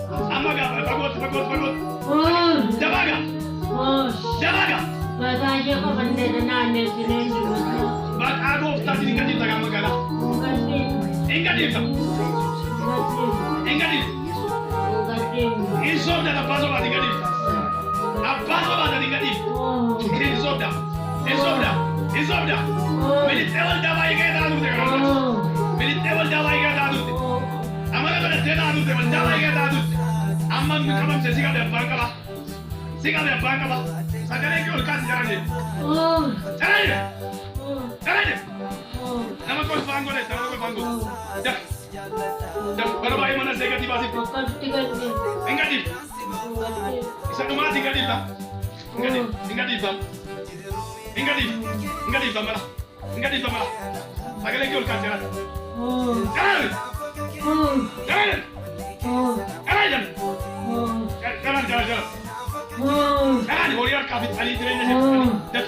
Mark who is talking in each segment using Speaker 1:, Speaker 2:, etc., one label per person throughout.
Speaker 1: Amaga, bagot. Jabaga. Jabaga.
Speaker 2: Bataya ka bande na nane sinendo mo.
Speaker 1: Bak ago tadi dikati taga magala. Engadif. Isobda da paso ba dikati. Apaso ba dikati. Isobda. Militewal dawai ga da dute. Militewal dawai ga da dute. Amara ga da dute, dawai ga da dute. Amman mi kamam se siga da bankala. Sagale ke ol kasi jarane. Jarane. Nama ko fango. Dak. Baraba ay mana sega tiba sip. Engadif. Isa no mas engadif ta. Engadif mala. Sagale ke ol kasi jarane. Jarane. Jarane warrior kafit ali direne se. Dak.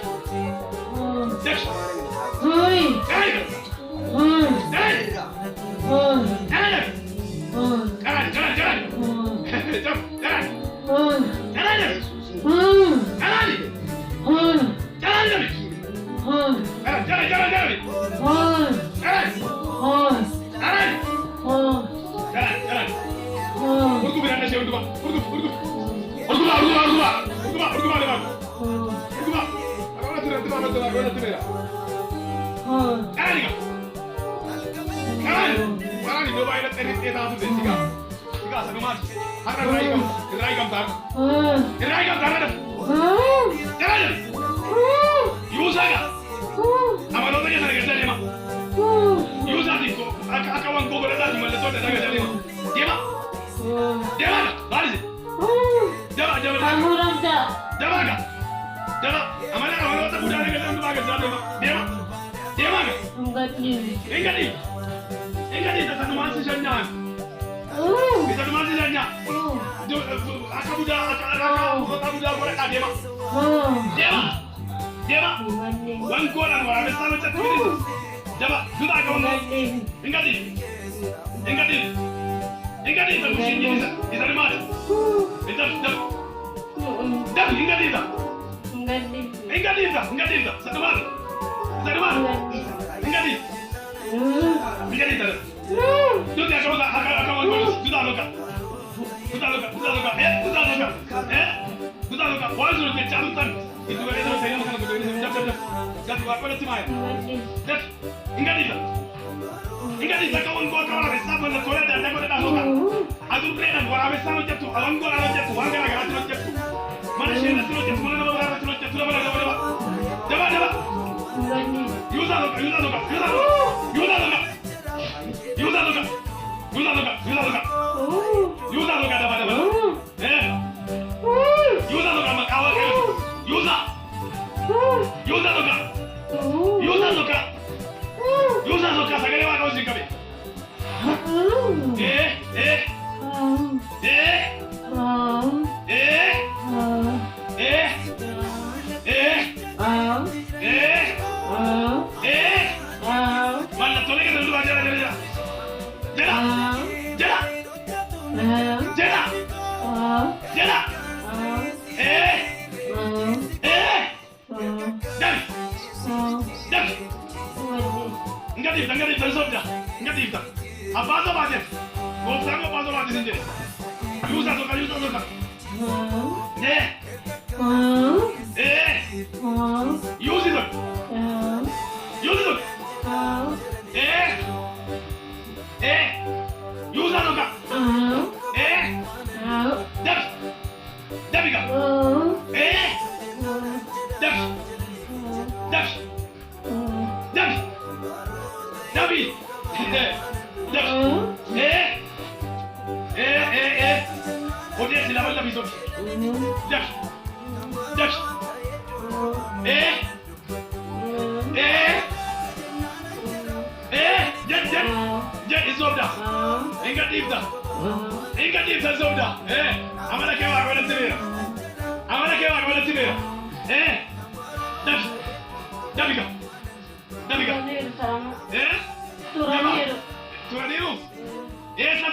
Speaker 1: Eessa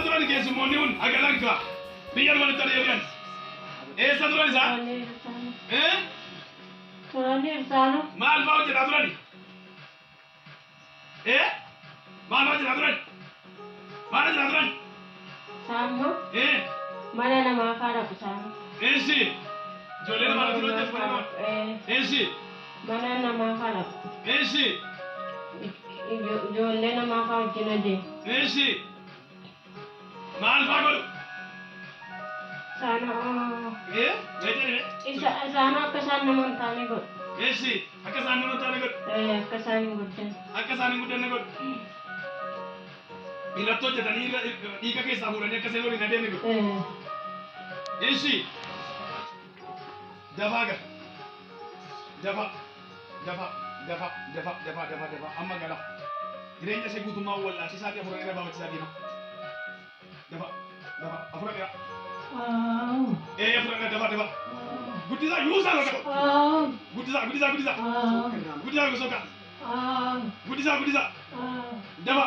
Speaker 1: turani keessummoonni kun agalanka biyya walitti adeebi'an. Eessa turan isaa?
Speaker 2: Turanii ibsaanu.
Speaker 1: Maal fa'aa hojjetaa turani? Maal fa'aa hojjetaa turani? Maal hojjetaa turani?
Speaker 2: Saammoo. Mana namaa faana kusaanu.
Speaker 1: Eessi? Ijoollee namaa irratti hojjetu mana namaa. Eessi?
Speaker 2: Mana namaa faana.
Speaker 1: Eessi?
Speaker 2: Ijoollee namaa faana wajjin adeemu.
Speaker 1: Eessi? Maal fa'aa godhu?
Speaker 2: Isaan akka isaan nama hin taane godhu.
Speaker 1: Eessi? Akka isaan nama hin taane godhu?
Speaker 2: Akka isaan hin guddanne.
Speaker 1: Akka isaan hin guddanne godhu? Irratti hojjetanii dhiiga keessaa fuudhanii akka isaan waliin adeemne godhu? Eessi? Dafaa gara. Dafa. Amma gala. Jireenya ishee guutummaa wallaalchisaa fi afuura irra baafachiisaa deema. Dafa. Afuura gara. Afuura dafa. Guddisaa yuusaa lafa. Guddisaa. Gosoota. Guddisaa. Dafa.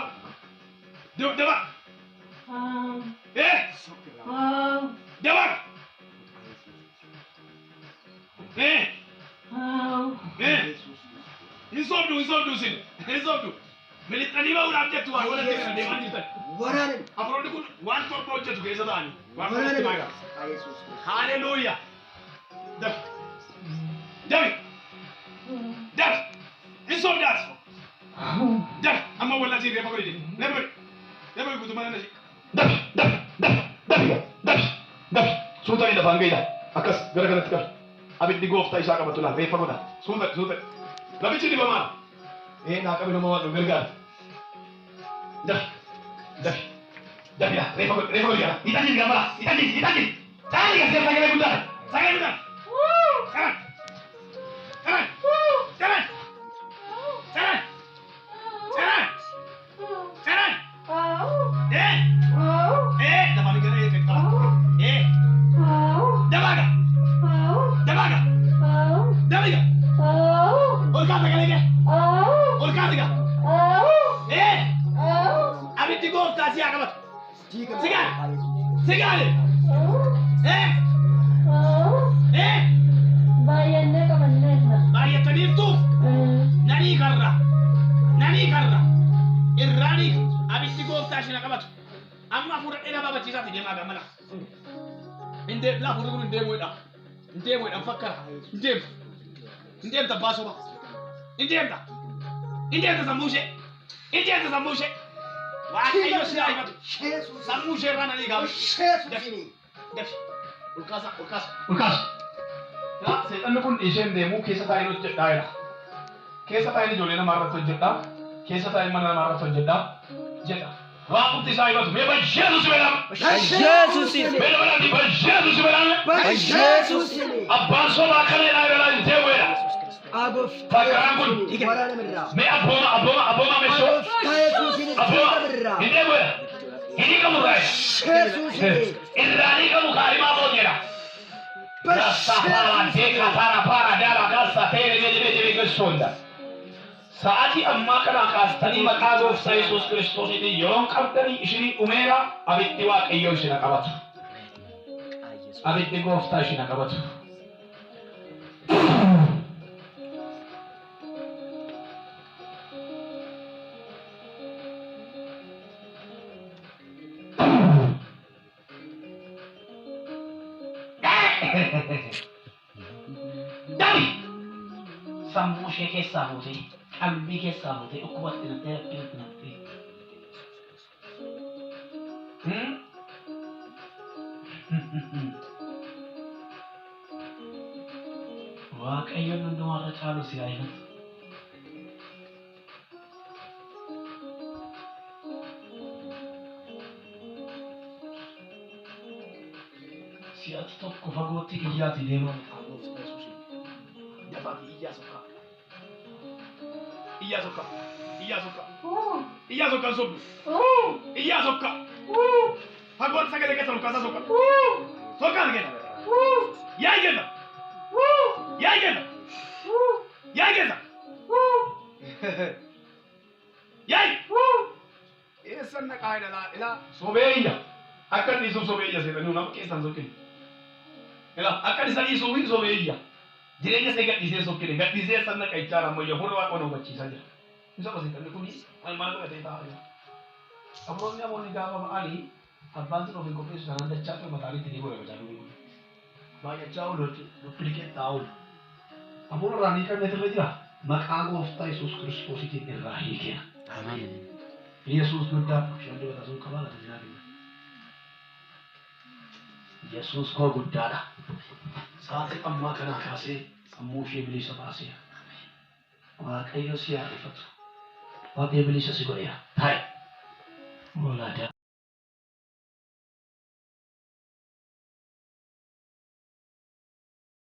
Speaker 1: Dafa. Dafa. Hin soobdu. Miliixanii ba'uudhaaf jettu waan walitti kana deemaa jirtan.
Speaker 3: Waraanni.
Speaker 1: Afuroonni kun waan torba hojjetu keessa ta'anii. Waan walitti maagaa. Haleluuyaa. Dabi. Hin soobdaas. Dabi. Amma wallaatiin reefa godhite. Dabi guutummaa nan dhashee. Dabi. Suutanii lafaan ga'idha. Akkas gara kanatti qaba. Abiddi gooftaa isaa qabatu laal reefa godha. Suutani. Lafichi dibamaa. Naa qabe nama waan gargaara. Dabi. Reefa godha. Itanii gamara. Itanii. Taa'anii gasee sagalee guddaa. Karan. Dabaan gara kan qaba. Dabaga. Dabiga. Ol kaasa galee kee. Ol kaasi gaa. Abiddi gooftaa si haa qabatu. Sigaale.
Speaker 2: Baay'annee qabanneessa.
Speaker 1: Baay'attaniiftuuf nanii karra. Irraanii abiddi gooftaa ishee qabatu. Amma fuudhadhee nama bachiisaatti deemaa gammala. Laafuudhi kun hin deemuudha. Fakkara. Hin deemta baasuma. Hin deemta sammuu ishee. Waaqayyo si haa himatu. Sammuu ishee irraa nanii gaafa. Dafi. Ol kaasa. Seexanni kun isheen deemuu keessa taa'een hojjedhaa jedha. Keessa taa'een ijoollee namaa irratti hojjedhaa. Keessa taa'een mana namaa irratti hojjedhaa jedha. Waaqni isaa himatu. Mee Yesuus bedhaame. Yesuus. Abbaan sobaa kana ilaalaa hin deemuudha. Fakkaraan kun. Mee abbooma meeshoo. Hin deemuudha. Hin hiikamu raayyaa. Irraanii qabu kaarimaa booddeedha. Saati ammaa kana kaastanii maqaa gooftaa Yesuus Kiristoosiitiin yeroon qabdanii ishinii dhumeera abiddi waaqayyoo ishina qabatu. Abiddi gooftaa ishina qabatu. Dabi! Sammuu ishee keessaa fuutee, qalbii keessaa fuutee, dhukkubatti nattee, rakkinatti nattee. Waaqayyoon hundumaarra caalu si haa himatu. Si'achi tokko fagootti iyyaati deemaa. Dabaati iyyaa sokka sobdu. Iyyaa sokka. Fagoon sagalee keessa olkaasaa sokka. Sokkaan keessa. Yaa keessa. sanna qaayda laa ila sobeeyya akka inni sobeeyya seetanii nama keessan sokkine ila akka isanii sobeeyya jireenya isaa gadhiisee sokkine gadhiisee sanna qaayichaa ammayya hunda waa qono bachiisaa jira isa baseetan kuni maal godhatee taa'aa jira abroonni namoonni gaafa ba'anii abbaan sun ofiin qopheessu sanaan dachaa fi mataanitti ni godhama jaaluu baay'achaa oolu duppilikeet taa'aa oolu abuura raanii qabne irra jira maqaa gooftaa Yesuus Kiristoositiin irraa hiikeena. Ameen. Yesuus guddaa shan dibata sun qabaala tajaajila. Yesuus koo guddaadha. Sa'aatii ammaa kanaa kaasee sammuu ishee bilisa baasee. Waaqayyo si haa ifatu. Waaqayyo bilisa si godheera. Taa'e. Walaadhaa.